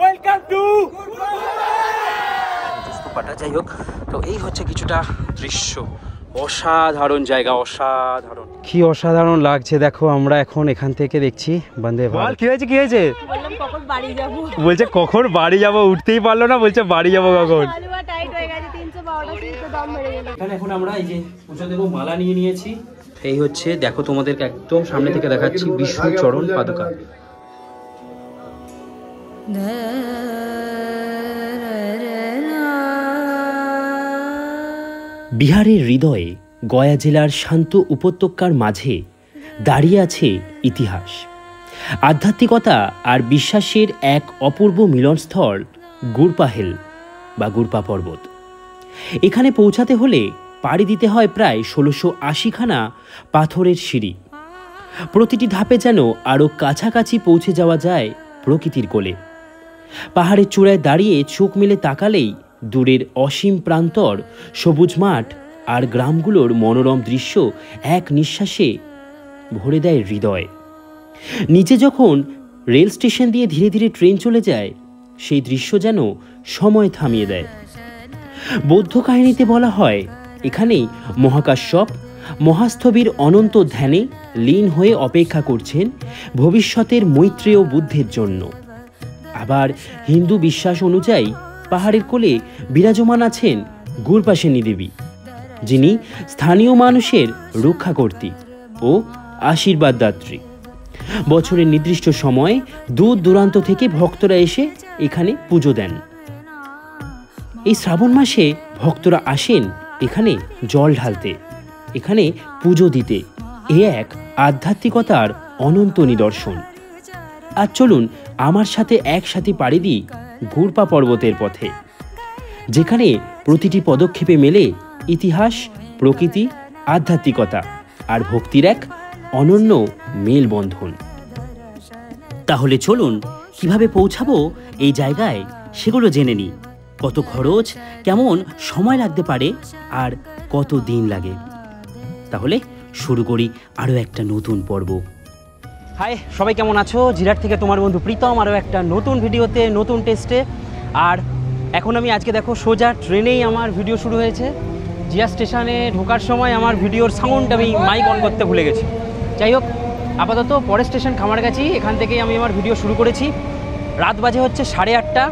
Welcome to স্তূপাটা। যাই হোক, তো এই হচ্ছে কিছুটা দৃশ্য। অসাধারণ জায়গা, অসাধারণ, কি অসাধারণ লাগছে। দেখো আমরা এখন এখান থেকে দেখছি বন্দে ভারত। কি হয়েছে, কি হয়েছে? বললাম কখন বাড়ি যাব, বলছে কখন বাড়ি যাব, উঠতেই পারলো না, বলছে বাড়ি যাব কখন। টাইট হয়ে গেছে, 312টা সিটে দাম বেড়ে গেল। এখানে এখন আমরা এই যে পুজো দেব, মালা নিয়ে নিয়েছি। এই হচ্ছে, দেখো তোমাদেরকে একদম সামনে থেকে দেখাচ্ছি বিষ্ণু চরণ পাদুকা। বিহারের হৃদয়ে গয়া জেলার শান্ত উপত্যকার মাঝে দাঁড়িয়ে আছে ইতিহাস, আধ্যাত্মিকতা আর বিশ্বাসের এক অপূর্ব মিলনস্থল গুরপাহেল বা গুরপা পর্বত। এখানে পৌঁছাতে হলে পাড়ি দিতে হয় প্রায় 1680খানা পাথরের সিঁড়ি। প্রতিটি ধাপে যেন আরও কাছাকাছি পৌঁছে যাওয়া যায় প্রকৃতির কোলে। পাহাড়ের চূড়ায় দাঁড়িয়ে চোখ মেলে তাকালেই দূরের অসীম প্রান্তর, সবুজ মাঠ আর গ্রামগুলোর মনোরম দৃশ্য এক নিঃশ্বাসে ভরে দেয় হৃদয়। নিচে যখন রেল স্টেশন দিয়ে ধীরে ধীরে ট্রেন চলে যায়, সেই দৃশ্য যেন সময় থামিয়ে দেয়। বৌদ্ধ কাহিনীতে বলা হয়, এখানেই মহাকাশ্যপ মহাস্থবির অনন্ত ধ্যানে লীন হয়ে অপেক্ষা করছেন ভবিষ্যতের মৈত্রেয় বুদ্ধের জন্য। আবার হিন্দু বিশ্বাস অনুযায়ী পাহাড়ের কোলে বিরাজমান আছেন গুরপাসেনী দেবী, যিনি স্থানীয় মানুষের রক্ষাকর্ত্রী ও আশীর্বাদদাত্রী। বছরের নির্দিষ্ট সময়ে দূর দূরান্ত থেকে ভক্তরা এসে এখানে পুজো দেন। এই শ্রাবণ মাসে ভক্তরা আসেন এখানে জল ঢালতে, এখানে পুজো দিতে। এ এক আধ্যাত্মিকতার অনন্ত নিদর্শন। আর চলুন আমার সাথে একসাথে পাড়ি দিই গুরপা পর্বতের পথে, যেখানে প্রতিটি পদক্ষেপে মেলে ইতিহাস, প্রকৃতি, আধ্যাত্মিকতা আর ভক্তির এক অনন্য মেলবন্ধন। তাহলে চলুন কিভাবে পৌঁছাবো এই জায়গায় সেগুলো জেনে নিই। কত খরচ, কেমন সময় লাগতে পারে আর কত দিন লাগে। তাহলে শুরু করি আরও একটা নতুন পর্ব। হাই, সবাই কেমন আছো? জিরাট থেকে তোমার বন্ধু প্রীতম, আরও একটা নতুন ভিডিওতে, নতুন টেস্টে। আর এখন আমি আজকে দেখো সোজা ট্রেনেই আমার ভিডিও শুরু হয়েছে। জিয়া স্টেশনে ঢোকার সময় আমার ভিডিওর সাউন্ড আমি মাইক অন করতে ভুলে গেছি। যাই হোক, আপাতত পরের স্টেশন খামারগাছি, এখান থেকেই আমি আমার ভিডিও শুরু করেছি। রাত বাজে হচ্ছে 8:30,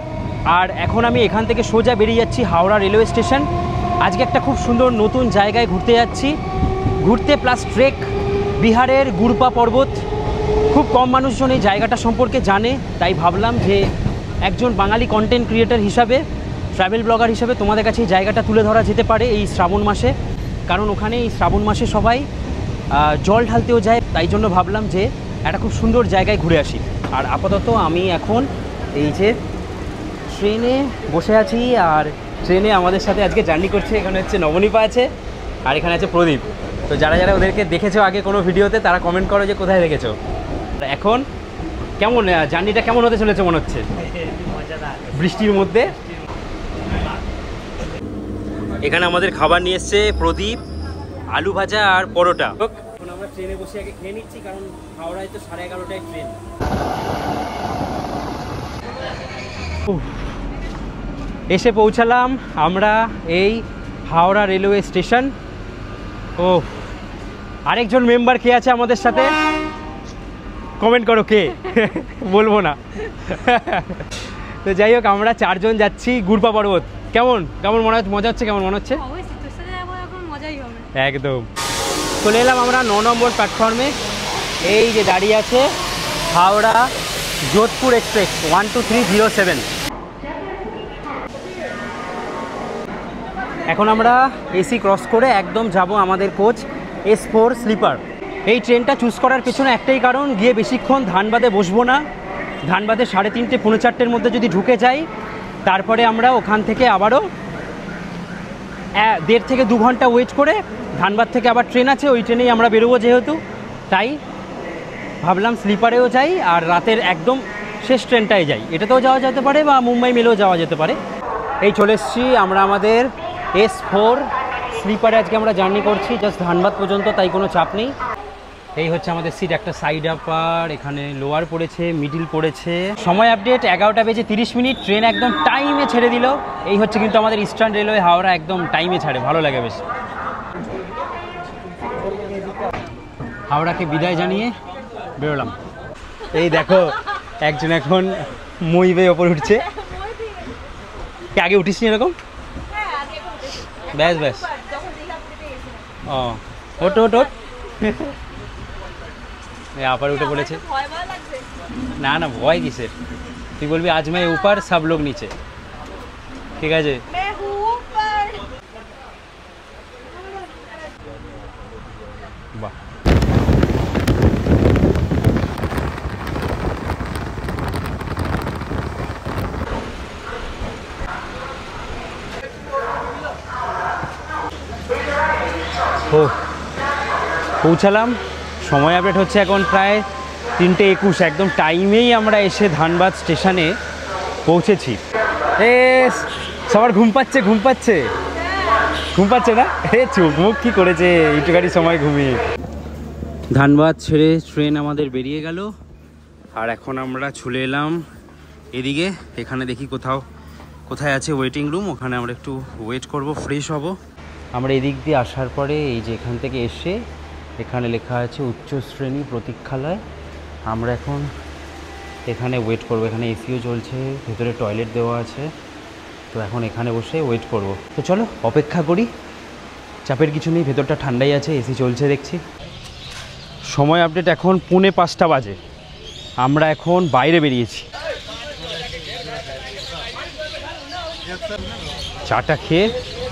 আর এখন আমি এখান থেকে সোজা বেরিয়ে যাচ্ছি হাওড়া রেলওয়ে স্টেশন। আজকে একটা খুব সুন্দর নতুন জায়গায় ঘুরতে যাচ্ছি, ঘুরতে প্লাস ট্রেক। বিহারের গুরপা পর্বত। খুব কম মানুষজন এই জায়গাটা সম্পর্কে জানে, তাই ভাবলাম যে একজন বাঙালি কন্টেন্ট ক্রিয়েটর হিসাবে, ট্রাভেল ব্লগার হিসাবে তোমাদের কাছে এই জায়গাটা তুলে ধরা যেতে পারে এই শ্রাবণ মাসে। কারণ ওখানে এই শ্রাবণ মাসে সবাই জল ঢালতেও যায়, তাই জন্য ভাবলাম যে একটা খুব সুন্দর জায়গায় ঘুরে আসি। আর আপাতত আমি এখন এই যে ট্রেনে বসে আছি, আর ট্রেনে আমাদের সাথে আজকে জার্নি করছে, এখানে হচ্ছে নবনীপা আছে আর এখানে আছে প্রদীপ। তো যারা যারা ওদেরকে দেখেছো আগে কোনো ভিডিওতে, তারা কমেন্ট করো যে কোথায় দেখেছো। এখন কেমন জার্নিটা কেমন হতে চলেছে মনে হচ্ছে বৃষ্টির মধ্যে? এখানে আমাদের খাবার নিয়ে এসছে প্রদীপ, আলু ভাজা আর পরোটা। এখন আমরা ট্রেনে বসে আগে খেয়ে নিচ্ছি, কারণ হাওড়ায় তো 11:30টায় ট্রেন। এসে পৌঁছালাম আমরা এই হাওড়া রেলওয়ে স্টেশন। ও, আরেকজন মেম্বার কে আছে আমাদের সাথে? কমেন্ট করো কে, বলবো না। তো যাই হোক, আমরা 4 জন যাচ্ছি গুরপা পর্বত। কেমন কেমন মনে হচ্ছে? মজা হচ্ছে? কেমন মনে হচ্ছে? একদম। চলে এলাম আমরা 9 নম্বর প্ল্যাটফর্মে। এই যে দাঁড়িয়ে আছে হাওড়া যোধপুর এক্সপ্রেস 12307। এখন আমরা এসি ক্রস করে একদম যাব আমাদের কোচ S4 স্লিপার। এই ট্রেনটা চুজ করার পেছনে একটাই কারণ, গিয়ে বেশিক্ষণ ধানবাদে বসবো না। ধানবাদে 3:30 পৌনে 4টের মধ্যে যদি ঢুকে যাই, তারপরে আমরা ওখান থেকে আবারও 1.5 থেকে 2 ঘন্টা ওয়েট করে ধানবাদ থেকে আবার ট্রেন আছে, ওই ট্রেনেই আমরা বেরোবো যেহেতু। তাই ভাবলাম স্লিপারেও যাই আর রাতের একদম শেষ ট্রেনটায় যাই। এটাতেও যাওয়া যেতে পারে বা মুম্বাই মেলেও যাওয়া যেতে পারে। এই চলে এসেছি আমরা আমাদের S4 স্লিপারে। আজকে আমরা জার্নি করছি জাস্ট ধানবাদ পর্যন্ত, তাই কোনো চাপ নেই। এই হচ্ছে আমাদের সিট, একটা সাইড আপার, এখানে লোয়ার পড়েছে, মিডিল পড়েছে। সময় আপডেট 11টা বেজে 30 মিনিট, ট্রেন একদম টাইমে ছেড়ে দিল। এই হচ্ছে কিন্তু আমাদের ইস্টার্ন রেলওয়ে হাওড়া, একদম টাইমে ছাড়ে, ভালো লাগে বেশ। হাওড়াকে বিদায় জানিয়ে বেরোলাম। এই দেখো একজন এখন মই বেয়ে ওপর উঠছে। কি আগে উঠিস নি এরকম? ব্যাস ব্যাস, ও ওট ওট ওট, আপার উঠে পড়েছে। না না ভয় কিসের, তুই বলবি আজ मैं ऊपर सब लोग नीचे, ঠিক আছে? বাহ, ও পৌঁছালাম। সময় আপডেট হচ্ছে এখন প্রায় 3:21, একদম টাইমেই আমরা এসে ধানবাদ স্টেশনে পৌঁছেছি। এ সবার ঘুম পাচ্ছে, ঘুম পাচ্ছে, ঘুম পাচ্ছে না? এ চোখ মুখ কী করেছে একটুখানি সময় ঘুমিয়ে। ধানবাদ ছেড়ে ট্রেন আমাদের বেরিয়ে গেল, আর এখন আমরা চলে এলাম এদিকে। এখানে দেখি কোথায় আছে ওয়েটিং রুম, ওখানে আমরা একটু ওয়েট করব, ফ্রেশ হব। আমরা এদিক দিয়ে আসার পরে এই যে এখান থেকে এসে এখানে লেখা আছে উচ্চ শ্রেণী প্রতীক্ষালয়। আমরা এখন এখানে ওয়েট করব, এখানে এসিও চলছে, ভেতরে টয়লেট দেওয়া আছে, তো এখন এখানে বসে ওয়েট করব। তো চলো অপেক্ষা করি, চাপের কিছু নেই, ভেতরটা ঠান্ডাই আছে, এসি চলছে দেখছি। সময় আপডেট এখন 4:45 বাজে, আমরা এখন বাইরে বেরিয়েছি। চাটা খেয়ে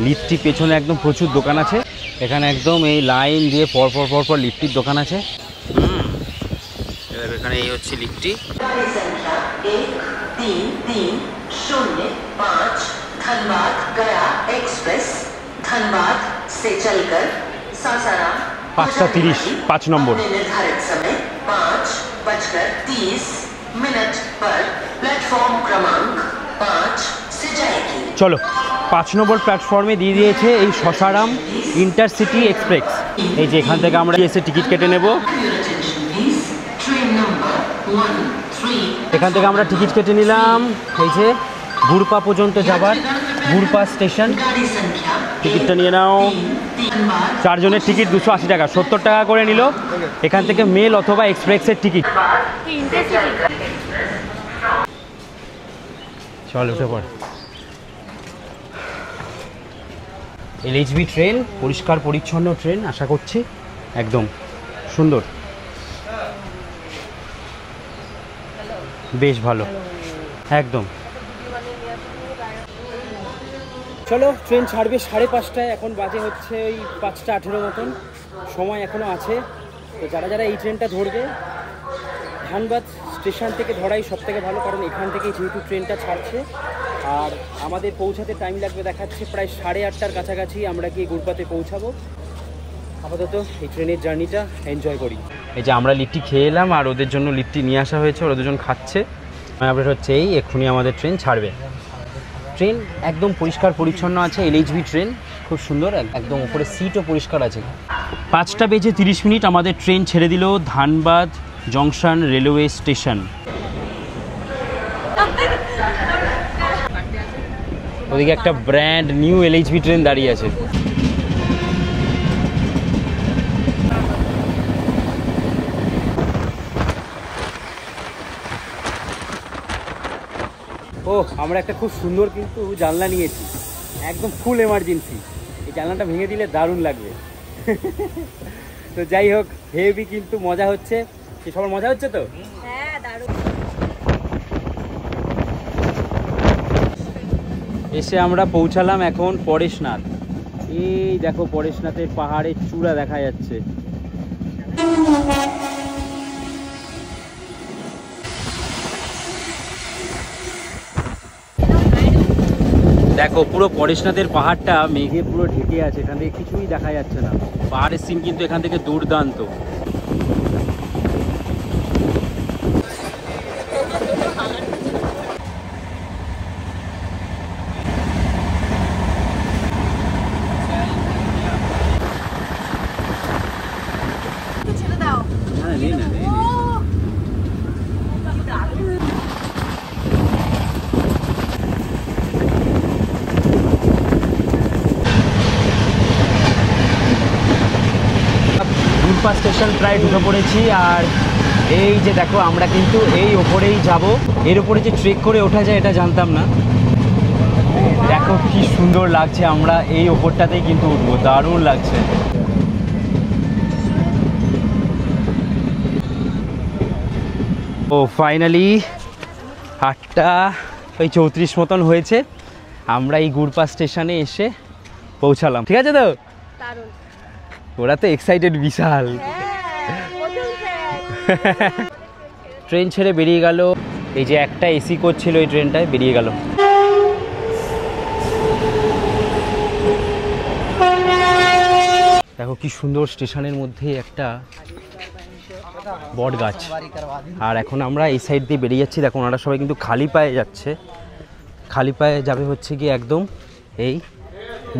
লিট্টি, পেছনে একদম প্রচুর দোকান আছে, এখানে একদম এই লাইন দিয়ে পরপর লিট্টির দোকান আছে। এখানে এই হচ্ছে লিট্টি। धनबाद गया एक्सप्रेस धनबाद से चलकर सासाराम 5:30 5 নম্বর निर्धारित समय 5:30 पर प्लेटफॉर्म क्रमांक 5 से जाएगी। चलो 5 নম্বর প্ল্যাটফর্মে দিয়ে দিয়েছে এই সাসারাম ইন্টারসিটি এক্সপ্রেস। এই যে এখান থেকে আমরা এসে টিকিট কেটে নেব, এখান থেকে আমরা টিকিট কেটে নিলাম। এই যে গুড়পা পর্যন্ত যাবার, গুড়পা স্টেশন। টিকিটটা নিয়ে নাও, 4 জনের টিকিট 280 টাকা, 70 টাকা করে নিল। এখান থেকে মেল অথবা এক্সপ্রেসের টিকিট। চল উঠে পড়। LHB ট্রেন, পরিষ্কার পরিচ্ছন্ন ট্রেন, আশা করছি একদম সুন্দর, বেশ ভালো একদম। চলো ট্রেন ছাড়বে 5:30, এখন বাজে হচ্ছে ওই 5:18 মতন, সময় এখনও আছে। তো যারা এই ট্রেনটা ধরবে, ধানবাদ স্টেশন থেকে ধরাই সব থেকে ভালো, কারণ এখান থেকেই যেহেতু ট্রেনটা ছাড়ছে। আর আমাদের পৌঁছাতে টাইম লাগবে দেখাচ্ছে প্রায় 8:30টার কাছাকাছি, আমরা গিয়ে গুড়পাতে পৌঁছাবো। আপাতত এই ট্রেনের জার্নিটা এনজয় করি। এই যে আমরা লিট্টি খেয়ে এলাম, আর ওদের জন্য লিট্টি নিয়ে আসা হয়েছে, ওরা দুজন খাচ্ছে। আপডেট হচ্ছে এই এক্ষুনি আমাদের ট্রেন ছাড়বে। ট্রেন একদম পরিষ্কার পরিচ্ছন্ন আছে, LHB ট্রেন খুব সুন্দর, একদম উপরে সিটও পরিষ্কার আছে। 5:30 আমাদের ট্রেন ছেড়ে দিল ধানবাদ জংশন রেলওয়ে স্টেশন। ওদিকে একটা ব্র্যান্ড নিউ LHB ট্রেন দাঁড়িয়ে আছে। ও আমরা একটা খুব সুন্দর কিন্তু জানলা নিয়েছি, একদম ফুল এমার্জেন্সি। এই জানলাটা ভেঙে দিলে দারুণ লাগবে। তো যাই হোক, হেভি কিন্তু মজা হচ্ছে। সবার মজা হচ্ছে তো? হ্যাঁ দারুণ। এসে আমরা পৌঁছালাম এখন পরেশনাথ। এই দেখো পরেশনাথের পাহাড়ের চূড়া দেখা যাচ্ছে। দেখো পুরো পরেশনাথের পাহাড়টা মেঘে পুরো ঢেকে আছে, এখান থেকে কিছুই দেখা যাচ্ছে না। পাহাড়ের সিন কিন্তু এখান থেকে দুর্দান্ত। ছেড়ে দাও। গুরপা স্টেশন প্রায় ঢুকে পড়েছি। আর এই যে দেখো আমরা কিন্তু এই ওপরেই যাব। এর উপরে যে ট্রেক করে ওঠা যায় এটা জানতাম না। দেখো কি সুন্দর লাগছে, আমরা এই ওপরটাতেই কিন্তু উঠবো, দারুণ লাগছে। ও ফাইনালি 8:34 মতন হয়েছে, আমরা এই গুরপা স্টেশনে এসে পৌঁছালাম। ঠিক আছে তো? দারুণ। ওরা তো এক্সাইটেড বিশাল। ট্রেন ছেড়ে বেরিয়ে গেল। এই যে একটা এসি কোচ ছিল এই ট্রেনটায়, বেরিয়ে গেল। দেখো কি সুন্দর, স্টেশনের মধ্যে একটা বট গাছ। আর এখন আমরা এই সাইড দিয়ে বেরিয়ে যাচ্ছি। দেখো ওনারা সবাই কিন্তু খালি পায়ে যাচ্ছে। খালি পায়ে যাবে হচ্ছে কি একদম এই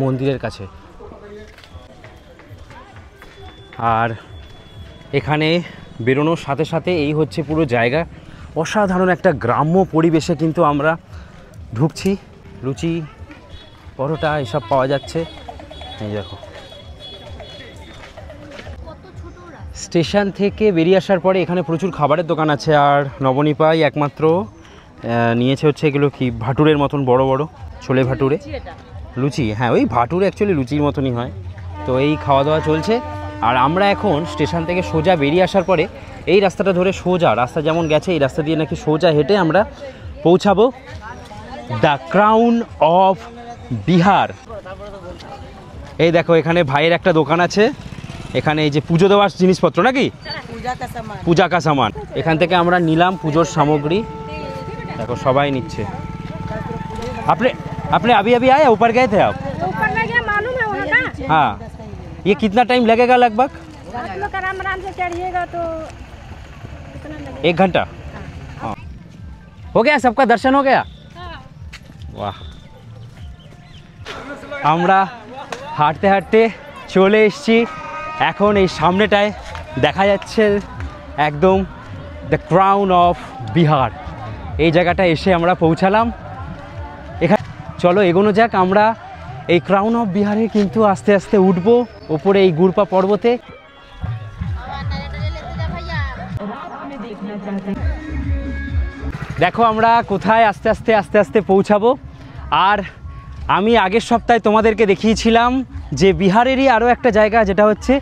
মন্দিরের কাছে। আর এখানে বেরোনোর সাথে সাথে এই হচ্ছে পুরো জায়গা, অসাধারণ একটা গ্রাম্য পরিবেশে কিন্তু আমরা ঢুকছি। লুচি পরোটা এসব পাওয়া যাচ্ছে। এই দেখো স্টেশন থেকে বেরিয়ে আসার পরে এখানে প্রচুর খাবারের দোকান আছে। আর নবনীপাই একমাত্র নিয়েছে হচ্ছে এগুলো কি ভাটুরের মতন বড় বড় ছোলে ভাটুরে, লুচি। হ্যাঁ ওই ভাটুরে অ্যাকচুয়ালি লুচির মতনই হয়। তো এই খাওয়া দাওয়া চলছে। আর আমরা এখন স্টেশন থেকে সোজা বেরিয়ে আসার পরে এই রাস্তাটা ধরে সোজা, রাস্তা যেমন গেছে এই রাস্তা দিয়ে নাকি সোজা হেঁটে আমরা পৌঁছাবো দ্য ক্রাউন অফ বিহার। এই দেখো এখানে ভাইয়ের একটা দোকান আছে, এখানে এই যে পুজো দেওয়ার জিনিসপত্র নাকি পূজা কা সামান। এখান থেকে আমরা নিলাম পুজোর সামগ্রী। দেখো সবাই নিচ্ছে। আপনি আপনি अभी अभी आए ऊपर गए थे आप? ऊपर में गया मालूम है वहाँ का? हाँ, ये कितना टाइम लगेगा लगभग? आप लोग आराम आराम से चढ़िएगा तो कितना लगेगा? 1 घंटा। हाँ हो गया, सबका दर्शन हो गया? वाह। আমরা হাঁটতে হাঁটতে চলে এসেছি এখন এই সামনেটায় দেখা যাচ্ছে একদম দ্য ক্রাউন অফ বিহার। এই জায়গাটা এসে আমরা পৌঁছালাম। এখানে চলো এগোনো যাক। আমরা এই ক্রাউন অফ বিহারে কিন্তু আস্তে আস্তে উঠবো ওপরে এই গুরপা পর্বতে। দেখো আমরা কোথায় আস্তে আস্তে আস্তে আস্তে পৌঁছাবো। আর আমি আগের সপ্তাহে তোমাদেরকে দেখিয়েছিলাম যে বিহারেরই আরও একটা জায়গা, যেটা হচ্ছে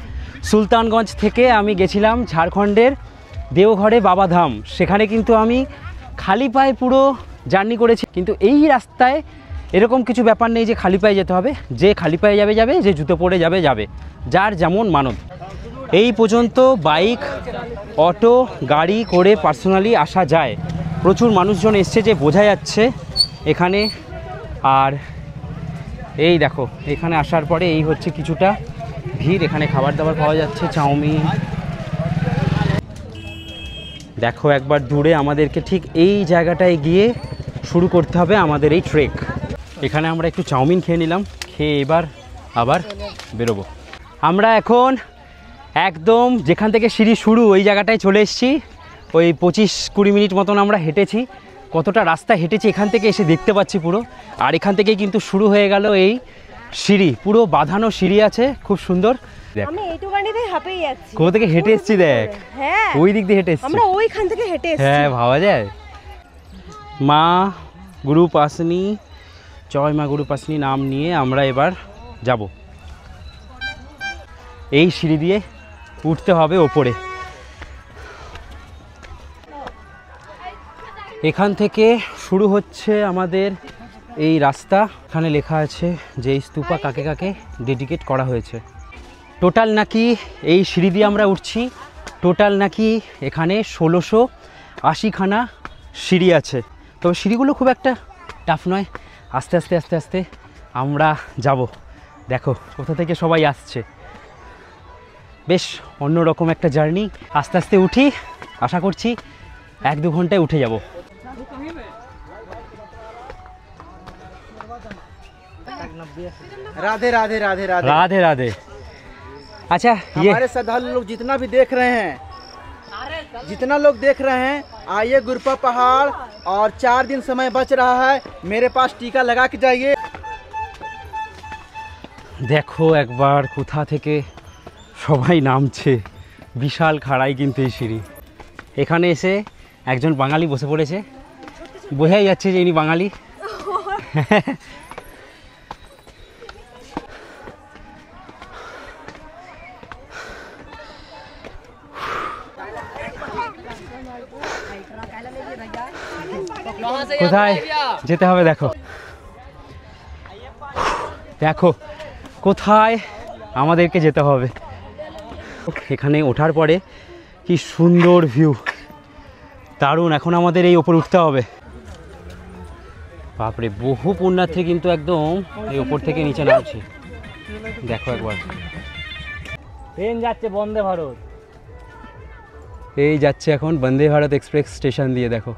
সুলতানগঞ্জ থেকে আমি গেছিলাম ঝাড়খণ্ডের দেওঘরে বাবাধাম। সেখানে কিন্তু আমি খালি পায়ে পুরো জার্নি করেছি। কিন্তু এই রাস্তায় এরকম কিছু ব্যাপার নেই যে খালি পায়ে যেতে হবে। যে খালি পায়ে যাবে যাবে, যে জুতো পরে যাবে যাবে, যার যেমন মানত। এই পর্যন্ত বাইক, অটো, গাড়ি করে পার্সোনালি আসা যায়। প্রচুর মানুষজন এসছে যে বোঝা যাচ্ছে এখানে। আর এই দেখো এখানে আসার পরে এই হচ্ছে কিছুটা ভিড়। এখানে খাবার দাবার পাওয়া যাচ্ছে, চাউমিন। দেখো একবার দূরে আমাদেরকে ঠিক এই জায়গাটায় গিয়ে শুরু করতে হবে আমাদের এই ট্রেক। এখানে আমরা একটু চাউমিন খেয়ে নিলাম, খেয়ে এবার আবার বেরোবো। আমরা এখন একদম যেখান থেকে সিঁড়ি শুরু ওই জায়গাটায় চলে এসেছি। ওই 25-20 মিনিট মতন আমরা হেঁটেছি। কতটা রাস্তা হেঁটেছি এখান থেকে এসে দেখতে পাচ্ছি পুরো। আর এখান থেকে কিন্তু শুরু হয়ে গেল এই সিঁড়ি, পুরো বাঁধানো সিঁড়ি আছে, খুব সুন্দর। আমি এইটুকানিতে হাঁপিয়ে যাচ্ছি। কোথা থেকে হেঁটে এসেছি দেখ। হ্যাঁ ওই দিক দিয়ে হেঁটে এসেছি আমরা ওইখান থেকে হেঁটে এসেছি। হ্যাঁ ভাবা যায়। মা গুরুপাসনি, জয় মা গুরুপাসনি নাম নিয়ে আমরা এবার যাব। এই সিঁড়ি দিয়ে উঠতে হবে ওপরে। এখান থেকে শুরু হচ্ছে আমাদের এই রাস্তা। এখানে লেখা আছে যে এই স্তূপা কাকে কাকে ডেডিকেট করা হয়েছে। টোটাল নাকি এই সিঁড়ি দিয়ে আমরা উঠছি, টোটাল নাকি এখানে 1680খানা সিঁড়ি আছে। তবে সিঁড়িগুলো খুব একটা টাফ নয়। আস্তে আস্তে আস্তে আস্তে আমরা যাব। দেখো কোথা থেকে সবাই আসছে। বেশ অন্যরকম একটা জার্নি। আস্তে আস্তে উঠি, আশা করছি 1-2 ঘন্টায় উঠে যাব। राधे राधे राधे राधे राधे राधे। अच्छा ये हमारे श्रद्धालु लोग जितना भी देख रहे हैं, जितना लोग देख रहे हैं, आइए गुरपा पहाड़। और 4 दिन समय बच रहा है, मेरे पास टीका लगा के जाइए। দেখো একবার কোথা থেকে সবাই নামছে, বিশাল খাড়াই কিন্তু এই সিঁড়ি। এখানে এসে একজন বাঙালি বসে পড়েছে, বোঝাই যাচ্ছে যে ইনি বাঙালি। কোথায় যেতে হবে দেখো, দেখো কোথায় আমাদেরকে যেতে হবে। এখানে ওঠার পরে কি সুন্দর ভিউ, দারুণ। এখন আমাদের এই ওপর উঠতে হবে। বাপরে, বহু পুণ্যার্থী কিন্তু একদম এই ওপর থেকে নিচে নামছে। দেখো একবার, ট্রেন যাচ্ছে বন্দে ভারত। এই যাচ্ছে এখন বন্দে ভারত এক্সপ্রেস স্টেশন দিয়ে, দেখো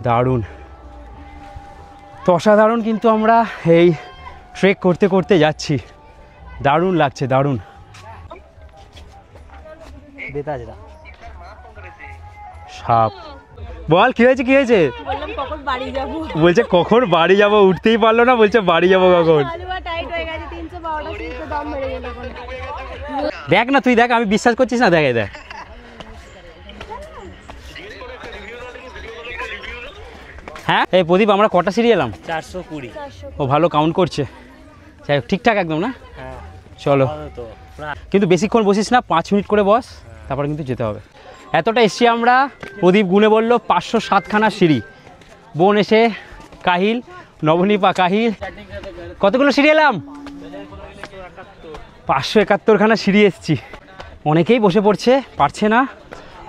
দারুণ। তো অসাধারণ কিন্তু আমরা এই ট্রেক করতে করতে যাচ্ছি, দারুণ লাগছে, দারুণ। সাপ, বল কি হয়েছে, কি হয়েছে? বললাম কখন বাড়ি যাব, বলছে কখন বাড়ি যাব, উঠতেই পারলো না, বলছে বাড়ি যাব কখন। টাইট হয়ে গেছে, 312টা সিটে দম মেরে গেল এখন। দেখ না তুই, দেখ, আমি বিশ্বাস করছিস না, দেখে দেখ। হ্যাঁ এই প্রদীপ, আমরা কটা সিঁড়ি এলাম? 420। ও ভালো কাউন্ট করছে। যাই হোক, ঠিকঠাক একদম না? হ্যাঁ চলো, তো কিন্তু বেশিক্ষণ বসিস না, 5 মিনিট করে বস, তারপর কিন্তু যেতে হবে। এতটা এসছি আমরা, প্রদীপ গুনে বললো 507খানা সিঁড়ি। বোন এসে কাহিল, নবনীপা কাহিল, কতগুলো সিঁড়ি এলাম? 571খানা সিঁড়ি এসছি। অনেকেই বসে পড়ছে, পারছে না,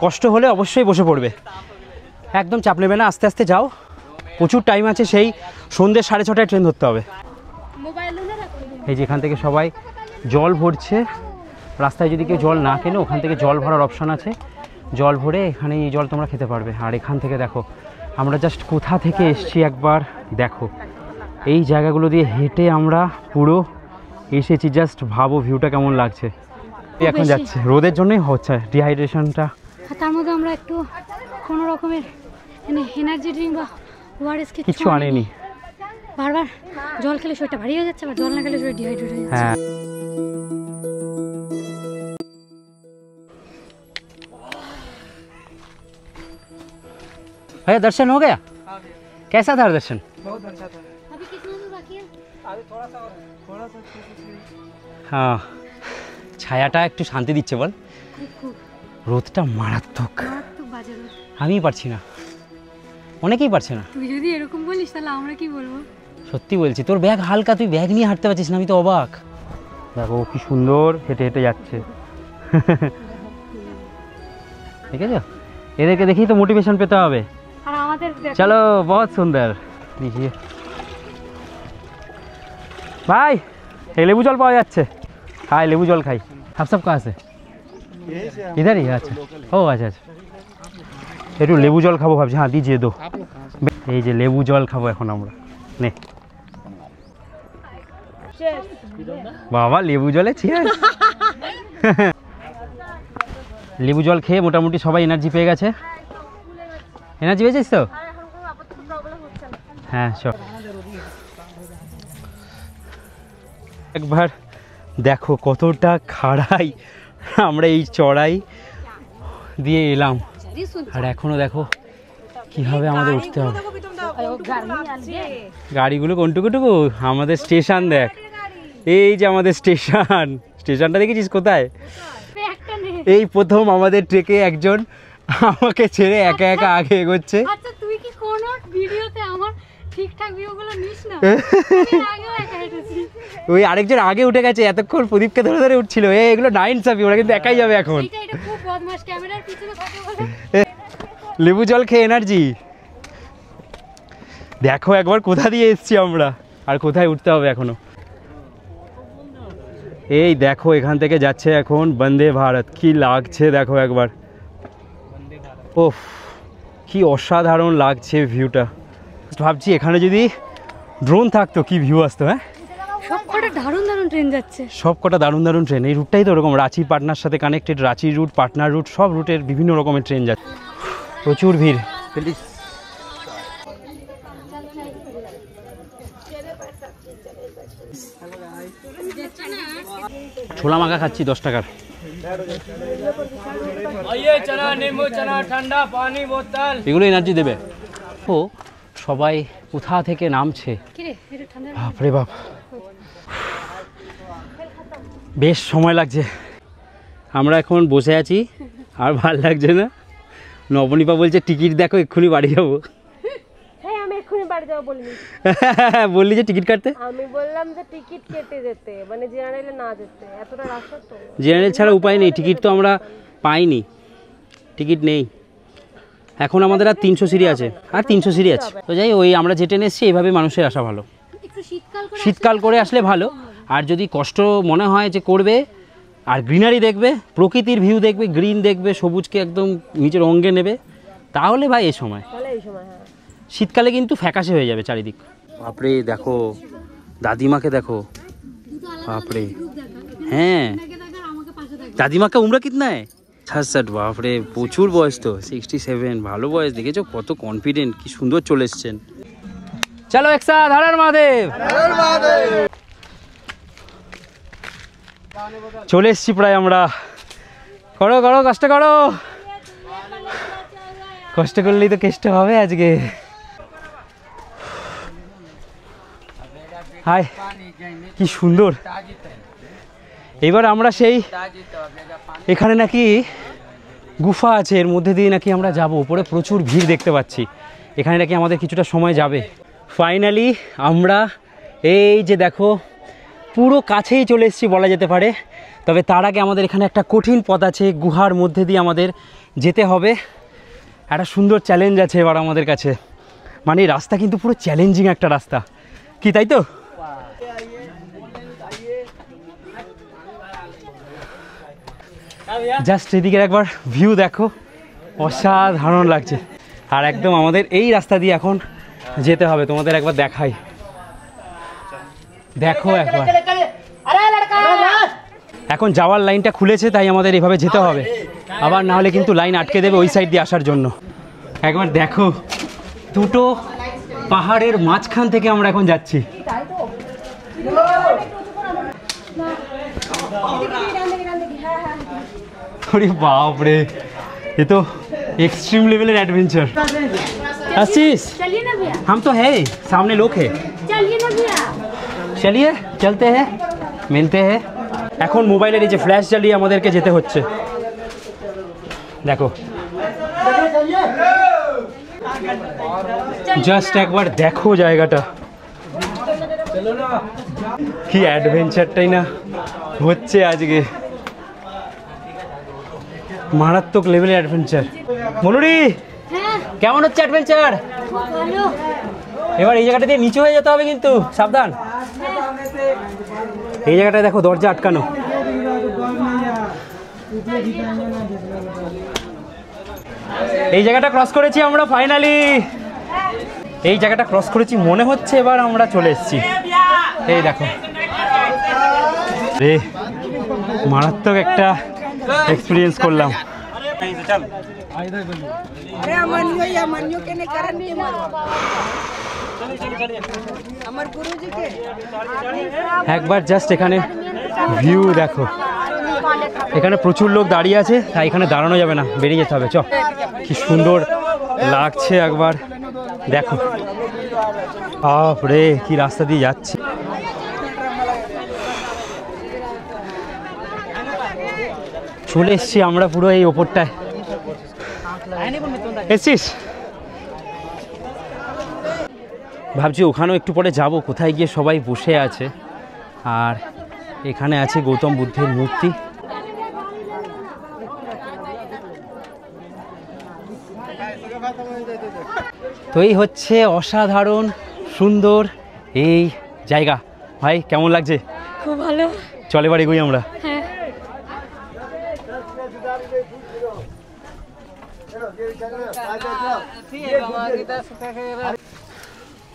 কষ্ট হলে অবশ্যই বসে পড়বে, একদম চাপ নেবে না, আস্তে আস্তে যাও, প্রচুর টাইম আছে। সেই সন্ধ্যে 6:30টায় ট্রেন ধরতে হবে। এই যে এখান থেকে সবাই জল ভরছে, রাস্তায় যদি কেউ জল না কেনে ওখান থেকে জল ভরার অপশান আছে, জল ভরে এখানে এই জল তোমরা খেতে পারবে। আর এখান থেকে দেখো আমরা জাস্ট কোথা থেকে এসছি একবার দেখো, এই জায়গাগুলো দিয়ে হেঁটে আমরা পুরো এসেছি, জাস্ট ভাবো ভিউটা কেমন লাগছে। এখন যাচ্ছে, রোদের জন্যই হচ্ছে ডিহাইড্রেশনটা। তার মধ্যে আমরা একটু কোনো রকমের এনার্জি ড্রিঙ্ক বা ওআরএস কিছু আনেনি, বারবার জল খেলে শরীরটা ভারী হয়ে যাচ্ছে, বা জল না খেলে শরীর ডিহাইড্রেট হয়ে যাচ্ছে। হ্যাঁ भैया दर्शन हो गया? कैसा था दर्शन? बहुत अच्छा था। अभी कितना दूर बाकी है? अभी थोड़ा सा हाँ, ছায়াটা একটু শান্তি দিচ্ছে বল, রোদটা মারাত্মক, মারাত্মক বাজে রোদ। আমি পারছি না, অনেকেই পারছে না। তুই যদি এরকম বলিস তাহলে আমরা কি বলবো? সত্যি বলছি, তোর ব্যাগ হালকা, তুই ব্যাগ নিয়ে হাঁটতে পারছিস না, আমি তো অবাক। দেখো কি সুন্দর হেঁটে হেঁটে যাচ্ছে। ঠিক আছে, এদেরকে দেখেই তো মোটিভেশন পেতে হবে। আর আমাদের চলো, বহুত সুন্দর। দেখিয়ে ভাই, এই লেবু জল পাওয়া যাচ্ছে, হাই লেবু জল খাই। आप सब कहाँ से? इधर ही? अच्छा, ও আচ্ছা আচ্ছা, একটু লেবু জল খাবো ভাবছি। হ্যাঁ দিজিয়ে দো। এই যে লেবু জল খাবো এখন আমরা, নে বাবা, লেবু জলে চিয়ার্স। লেবু জল খেয়ে মোটামুটি সবাই এনার্জি পেয়ে গেছে। এনার্জি পেয়েছিস তো? হ্যাঁ চল, একবার দেখো কতটা খাড়াই আমরা এই চড়াই দিয়ে এলাম, আর এখনো দেখো কিভাবে আমাদের উঠতে হবে। গাড়িগুলো কোনটুকুটুকু, আমাদের স্টেশন দেখ, এই যে আমাদের স্টেশন, স্টেশনটা দেখেছিস কোথায়? এই প্রথম আমাদের ট্রেকে একজন আমাকে ছেড়ে একা একা আগে এগোচ্ছে। আচ্ছা তুই কি কোন ভিডিওতে আমার ঠিকঠাক ভিউগুলো নিস না? আগেও একা হেঁটেছি। ওই আরেকজন আগে উঠে গেছে, এতক্ষণ প্রদীপকে ধরে ধরে উঠছিল। এগুলো নাইনসাফি, ওরা কিন্তু একাই যাবে এখন। এটা খুব বদমাশ, ক্যামেরার পিছনে কথা বলে। লেবু জল খেয়ে এনার্জি দেখো একবার কোথা দিয়ে এসেছি আমরা, আর কোথায় উঠতে হবে এখনো। এই দেখো এখান থেকে যাচ্ছে এখন বন্দে ভারত, কি লাগছে দেখো একবার। ওফ, কি অসাধারণ লাগছে ভিউটা। ভাবছি এখানে যদি ড্রোন থাকতো কি ভিউ আসতো। হ্যাঁ, সব কটা দারুণ দারুণ ট্রেন যাচ্ছে, সব কটা দারুণ দারুণ ট্রেন। এই রুটটাই তো ওরকম, রাঁচি পাটনার সাথে কানেক্টেড, রাঁচি রুট, পাটনার রুট, সব রুটের বিভিন্ন রকমের ট্রেন যাচ্ছে। প্রচুর ভিড়। ছোলা মাখা খাচ্ছি 10 টাকার। आइए चना नींबू चना ठंडा पानी बोतल এগুলো এনার্জি দেবে। ও সবাই কোথা থেকে নামছে, কিরে এটা ঠান্ডা বাপরে বাপ, বেশ সময় লাগছে। আমরা এখন বসে আছি, আর ভাল লাগছে না। নবনীপা বলছে টিকিট দেখো, এক্ষুনি বাড়ি যাবো। হ্যাঁ আমি এক্ষুনি বাড়ি যাবো বলিনি, বললি যে টিকিট কাটতে, আমি বললাম যে টিকিট কেটে যেতে, মানে জেনারেলে না যেতে, এতটা রাস্তা তো। জেনারেল ছাড়া উপায় নেই, টিকিট তো আমরা পাইনি, টিকিট নেই। এখন আমাদের আর 300 সিঁড়ি আছে, আর 300 সিঁড়ি আছে। তো যাই, ওই আমরা যে ট্রেনে এসেছি এইভাবে মানুষের আসা ভালো, একটু শীতকাল করে আসলে ভালো। আর যদি কষ্ট মনে হয় যে করবে, আর গ্রিনারি দেখবে, প্রকৃতির ভিউ দেখবে, গ্রিন দেখবে, সবুজকে একদম নিজের অঙ্গে নেবে, তাহলে ভাই এই সময়। তাহলে এই সময় হ্যাঁ। শীতকালে কিন্তু ফ্যাকাশে হয়ে যাবে চারিদিক। বাপরে দেখো, দাদিমাকে দেখো, বাপরে। হ্যাঁ, দাদিমাকে উমরা কিতনা है 66, বাপরে প্রচুর বয়স তো, 67, ভালো বয়স। দেখেছো কত কনফিডেন্ট, কি সুন্দর চলে এসছেন। চলো একসাথ হর হর মহাদেব। চলে এসছি প্রায় আমরা। করো করো, কষ্ট করো, কষ্ট করলেই তো কেষ্ট হবে আজকে। হাই, কি সুন্দর। এবার আমরা সেই, এখানে নাকি গুফা আছে, এর মধ্যে দিয়ে নাকি আমরা যাব। উপরে প্রচুর ভিড় দেখতে পাচ্ছি, এখানে নাকি আমাদের কিছুটা সময় যাবে। ফাইনালি আমরা এই যে দেখো পুরো কাছেই চলে এসেছি বলা যেতে পারে। তবে তার আগে আমাদের এখানে একটা কঠিন পথ আছে, গুহার মধ্যে দিয়ে আমাদের যেতে হবে। একটা সুন্দর চ্যালেঞ্জ আছে এবার আমাদের কাছে, মানে রাস্তা কিন্তু পুরো চ্যালেঞ্জিং একটা রাস্তা, কি তাই তো? জাস্ট এদিকে একবার ভিউ দেখো, অসাধারণ লাগছে। আর একদম আমাদের এই রাস্তা দিয়ে এখন যেতে হবে, তোমাদের একবার দেখাই, দেখো একবার। এখন যাওয়ার লাইনটা খুলেছে, তাই আমাদের এভাবে যেতে হবে, আবার না হলে কিন্তু লাইন আটকে দেবে ওই সাইড দিয়ে আসার জন্য। একবার দেখো, দুটো পাহাড়ের মাঝখান থেকে আমরা এখন যাচ্ছি। अरे बाप रे, ये तो एक्सट्रीम लेवल एडवेंचर। आशीष, चलिए ना भैया, हम तो है सामने लोग है, चलिए ना भैया। चलिए चलते हैं, मिलते हैं। এখন মোবাইলের এই যে ফ্ল্যাশ জ্বালিয়ে আমাদেরকে যেতে হচ্ছে, দেখো জাস্ট একবার দেখো জায়গাটা, কি অ্যাডভেঞ্চারটাই না হচ্ছে আজকে, মারাত্মক লেভেলের অ্যাডভেঞ্চার। মনুরি, হ্যাঁ কেমন হচ্ছে অ্যাডভেঞ্চার? ভালো। এবার এই জায়গাটা দিয়ে নিচু হয়ে যেতে হবে কিন্তু, সাবধান। এই জায়গাটায় দেখো দরজা আটকানো। এই জায়গাটা ক্রস করেছি আমরা ফাইনালি, এই জায়গাটা ক্রস করেছি, মনে হচ্ছে এবার আমরা চলে এসেছি। এই দেখো রে, মারাত্মক একটা এক্সপিরিয়েন্স করলাম। একবার জাস্ট এখানে ভিউ দেখো, এখানে প্রচুর লোক দাঁড়িয়ে আছে, তাই এখানে দাঁড়ানো যাবে না, বেরিয়ে যেতে হবে। চ, কি সুন্দর লাগছে একবার দেখো, বাপরে কি রাস্তা দিয়ে যাচ্ছি। চলে এসছি আমরা পুরো এই ওপরটায়। এসছিস? ভাবছি ওখানেও একটু পরে যাব, কোথায় গিয়ে সবাই বসে আছে। আর এখানে আছে গৌতম বুদ্ধের মূর্তি। তো এই হচ্ছে অসাধারণ সুন্দর এই জায়গা। ভাই কেমন লাগছে? খুব ভালো। চলে এবার এগোই আমরা। হ্যাঁ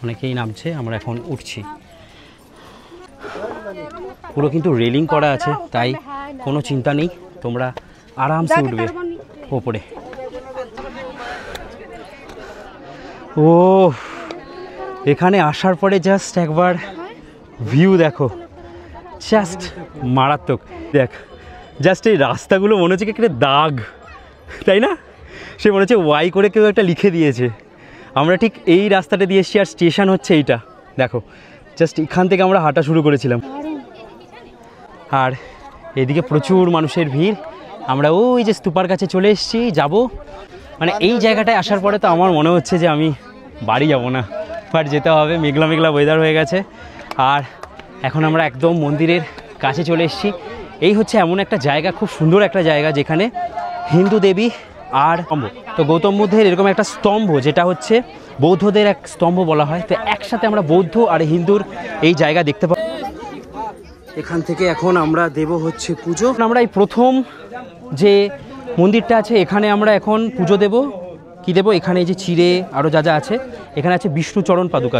অনেকেই নামছে, আমরা এখন উঠছি। পুরো কিন্তু রেলিং করা আছে, তাই কোনো চিন্তা নেই, তোমরা আরামসে উঠবে ওপরে। ও এখানে আসার পরে জাস্ট একবার ভিউ দেখো, জাস্ট মারাত্মক। দেখ জাস্ট এই রাস্তাগুলো মনে হচ্ছে কি একটা দাগ, তাই না? সে মনে হচ্ছে ওয়াই করে কেউ একটা লিখে দিয়েছে। আমরা ঠিক এই রাস্তাটা দিয়ে এসেছি আর স্টেশন হচ্ছে এইটা। দেখো জাস্ট এখান থেকে আমরা হাঁটা শুরু করেছিলাম। আর এদিকে প্রচুর মানুষের ভিড়। আমরা ওই যে স্তূপার কাছে চলে এসেছি, যাব। মানে এই জায়গাটায় আসার পরে তো আমার মনে হচ্ছে যে আমি বাড়ি যাব না, বাট যেতে হবে। মেঘলা মেঘলা ওয়েদার হয়ে গেছে। আর এখন আমরা একদম মন্দিরের কাছে চলে এসেছি। এই হচ্ছে এমন একটা জায়গা, খুব সুন্দর একটা জায়গা, যেখানে হিন্দু দেবী আর স্তম্ভ। তো গৌতম বুদ্ধের এরকম একটা স্তম্ভ, যেটা হচ্ছে বৌদ্ধদের এক স্তম্ভ বলা হয়। তো একসাথে আমরা বৌদ্ধ আর হিন্দুর এই জায়গা দেখতে পাবো। এখান থেকে এখন আমরা দেব হচ্ছে পুজো। আমরা এই প্রথম যে মন্দিরটা আছে এখানে আমরা এখন পুজো দেব। কি দেব? এখানে এই যে চিড়ে আরও যা যা আছে, এখানে আছে বিষ্ণু চরণ পাদুকা।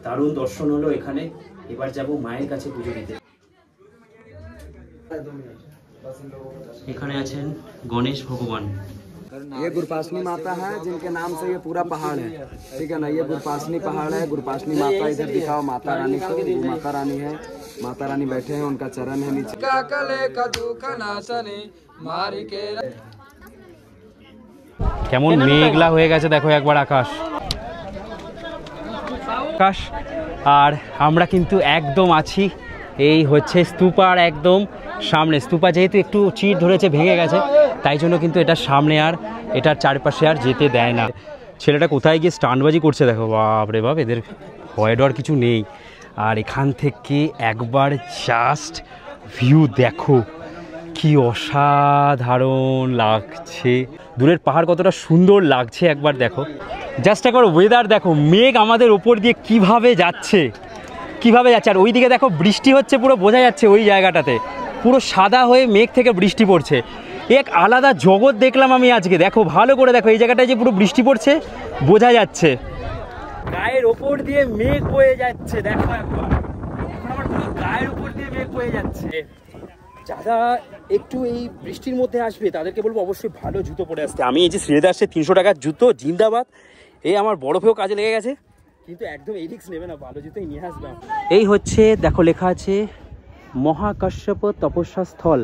দারুণ দর্শন হলো এখানে। এবার যাব মায়ের কাছে পুজো দিতে। এখানে আছেন গণেশ ভগবান। ये गुरपासनी माता है, जिनके नाम से ये पूरा पहाड़ है, ठीक है ना। ये गुरपासनी पहाड़ है। गुरपासनी माता इधर दिखाओ माता रानी को। माता रानी है, माता रानी बैठे हैं, उनका चरण है नीचे। কেমন মেঘলা হয়ে গেছে দেখো একবার আকাশ। আকাশ আর আমরা কিন্তু একদম আছি এই হচ্ছে স্তূপার একদম সামনে। স্তূপা যেহেতু একটু চির ধরেছে, ভেঙে গেছে, তাই জন্য কিন্তু এটার সামনে আর এটার চারপাশে আর যেতে দেয় না। ছেলেটা কোথায় গিয়ে স্টান্টবাজি করছে দেখো। বাপ রে বাপ, এদের ভয় ডর কিছু নেই। আর এখান থেকে একবার জাস্ট ভিউ দেখো, কি অসাধারণ লাগছে। দূরের পাহাড় কতটা সুন্দর লাগছে একবার দেখো। জাস্ট একবার ওয়েদার দেখো, মেঘ আমাদের ওপর দিয়ে কিভাবে যাচ্ছে, কিভাবে যাচ্ছে। আর ওই দিকে দেখো বৃষ্টি হচ্ছে, পুরো বোঝা যাচ্ছে ওই জায়গাটাতে পুরো সাদা হয়ে মেঘ থেকে বৃষ্টি পড়ছে। এক আলাদা জগৎ দেখলাম আমি আজকে। দেখো ভালো করে দেখো, এই জায়গাটায় যে পুরো বৃষ্টি পড়ছে বোঝা যাচ্ছে। গায়ের ওপর দিয়ে মেঘ বয়ে যাচ্ছে, দেখো একবার। এখন আমার পুরো গায়ের ওপর দিয়ে মেঘ বয়ে যাচ্ছে। যারা একটু এই বৃষ্টির মধ্যে আসবে তাদেরকে বলবো অবশ্যই ভালো জুতো পরে আসতে। আমি এই যে শ্রীলেদার আসছে 300 টাকার জুতো, জিন্দাবাদ। এই আমার বরফেও কাজে লেগে গেছে, কিন্তু একদম এই রিস্ক নেবে না, ভালো জুতোই নিয়ে আসলাম। এই হচ্ছে দেখো লেখা আছে মহাকাশ্যপ তপস্যা স্থল।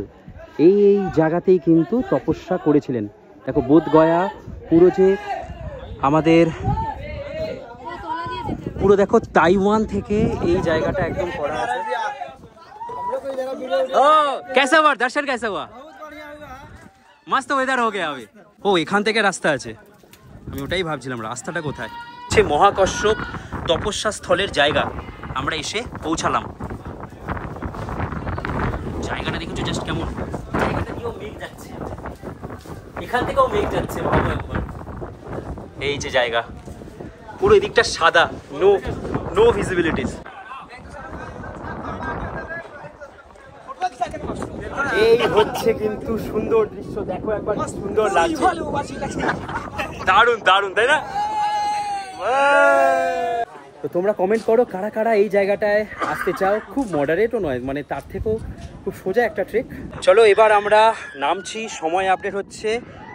এই জায়গাতেই কিন্তু তপস্যা করেছিলেন। দেখো বোধ গয়া পুরো যে আমাদের পুরো দেখো তাইওয়ান থেকে এই জায়গাটা একদম করা আছে। ও कैसा हुआ दर्शन, कैसा हुआ? मस्त वेदर हो गया अभी। ও এখান থেকে রাস্তা আছে, আমি ওটাই ভাবছিলাম রাস্তাটা কোথায়। সে মহাকশ্যপ তপস্যা স্থলের জায়গা আমরা এসে পৌঁছালাম। জায়গাটা দেখেছো জাস্ট কেমন? জায়গাটা দিয়েও মেঘ যাচ্ছে, এখান থেকেও মেঘ যাচ্ছে, ভাবো একবার। এই যে জায়গা পুরো এদিকটা সাদা, নো ভিজিবিলিটিস। এই হচ্ছে কিন্তু সুন্দর দৃশ্য, দেখো একবার কি সুন্দর লাগছে। দারুণ দারুণ, তাই না? তো তোমরা কমেন্ট করো কারা কারা এই জায়গাটায় আসতে চাও। খুব মডারেটও নয়, মানে তার থেকেও খুব সোজা একটা ট্রেক। চলো এবার আমরা নামছি। সময় আপডেট হচ্ছে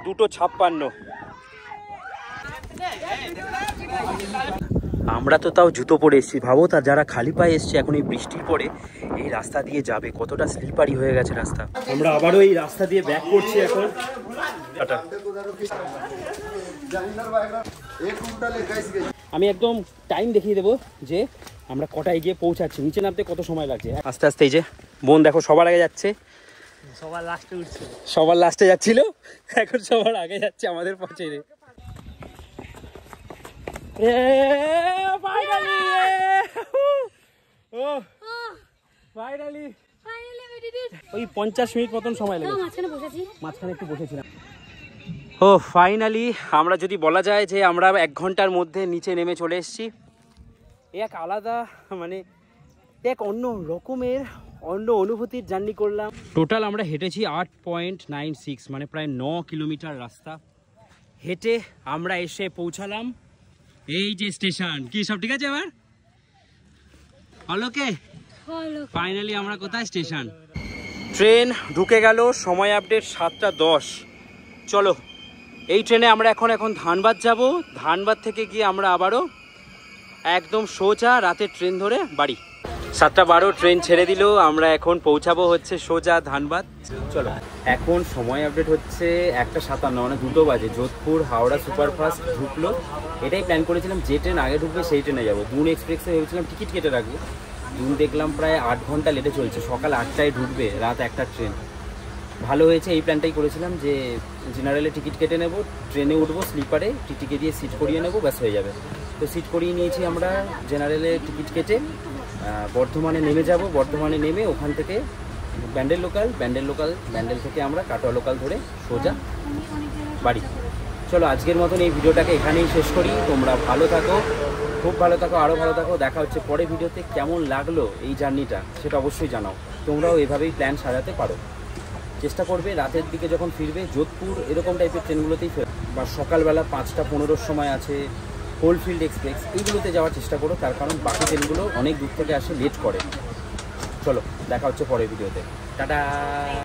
2:56। আমরা তো তাও জুতো পরে এসেছি, ভাবো তা যারা খালি পায়ে এসছে এখন এই বৃষ্টির পরে এই রাস্তা দিয়ে যাবে, কতটা স্লিপারি হয়ে গেছে রাস্তা। আমরা আবারও এই রাস্তা দিয়ে ব্যাক করছি এখন। আমি একদম টাইম দেখিয়ে দেবো যে আমরা কটায় গিয়ে পৌঁছাচ্ছি। নিচে নামতে কত সময় লাগছে। আস্তে আস্তে এই যে বোন দেখো সবার আগে যাচ্ছে, সবার লাস্টে উঠছে, সবার লাস্টে যাচ্ছিল, এখন সবার আগে যাচ্ছে আমাদের পৌঁছে। ওই 50 মিনিট মতন সময় লেগেছে, মাঝখানে একটু বসেছিলাম। ও ফাইনালি আমরা যদি বলা যায় যে আমরা 1 ঘন্টার মধ্যে নিচে নেমে চলে এসেছি। এক আলাদা মানে এক অন্য রকমের অন্য অনুভূতির জার্নি করলাম। টোটাল আমরা হেঁটেছি 8.96 মানে প্রায় 9 কিলোমিটার রাস্তা হেঁটে আমরা এসে পৌঁছালাম এই যে স্টেশন। কি সব ঠিক আছে এবার? হলোকে ফাইনালি আমরা কোথায়? স্টেশন। ট্রেন ঢুকে গেল, সময় আপডেট 7:10। চলো এই ট্রেনে আমরা এখন ধানবাদ যাব। ধানবাদ থেকে গিয়ে আমরা আবারও একদম সোজা রাতের ট্রেন ধরে বাড়ি। 7:12 ট্রেন ছেড়ে দিল, আমরা এখন পৌঁছাবো হচ্ছে সোজা ধানবাদ। চলো, এখন সময় আপডেট হচ্ছে 1:57, মানে 2 বাজে। যোধপুর হাওড়া সুপারফাস্ট ঢুকলো। এটাই প্ল্যান করেছিলাম, যে ট্রেন আগে ঢুকবে সেই ট্রেনে যাবো। দুন এক্সপ্রেসে ভেবেছিলাম টিকিট কেটে রাখবো। দুন দেখলাম প্রায় 8 ঘন্টা লেটে চলছে, সকাল 8টায় ঢুকবে, রাত 1টার ট্রেন। ভালো হয়েছে, এই প্ল্যানটাই করেছিলাম যে জেনারেলে টিকিট কেটে নেব, ট্রেনে উঠবো স্লিপারে, টিটিকে দিয়ে সিট করিয়ে নেবো, ব্যাস হয়ে যাবে। তো সিট করিয়ে নিয়েছি আমরা জেনারেলে টিকিট কেটে। বর্ধমানে নেমে যাব, বর্ধমানে নেমে ওখান থেকে ব্যান্ডেল লোকাল, ব্যান্ডেল থেকে আমরা কাটোয়া লোকাল ধরে সোজা বাড়ি। চলো, আজকের মতন এই ভিডিওটাকে এখানেই শেষ করি। তোমরা ভালো থাকো, খুব ভালো থাকো, আরও ভালো থাকো। দেখা হচ্ছে পরে ভিডিওতে। কেমন লাগলো এই জার্নিটা সেটা অবশ্যই জানাও। তোমরাও এভাবেই প্ল্যান সাজাতে পারো। চেষ্টা করবে রাতের দিকে যখন ফিরবে, যোধপুর এরকম টাইপের ট্রেনগুলোতেই বা সকালবেলা 5:15 সময় আছে কোলফিল্ড এক্সপ্রেস, এইগুলোতে যাওয়ার চেষ্টা করো। তার কারণ বাকি ট্রেনগুলো অনেক দূর থেকে আসে, লেট করে। চলো, দেখা হচ্ছে পরের ভিডিওতে। টাটা।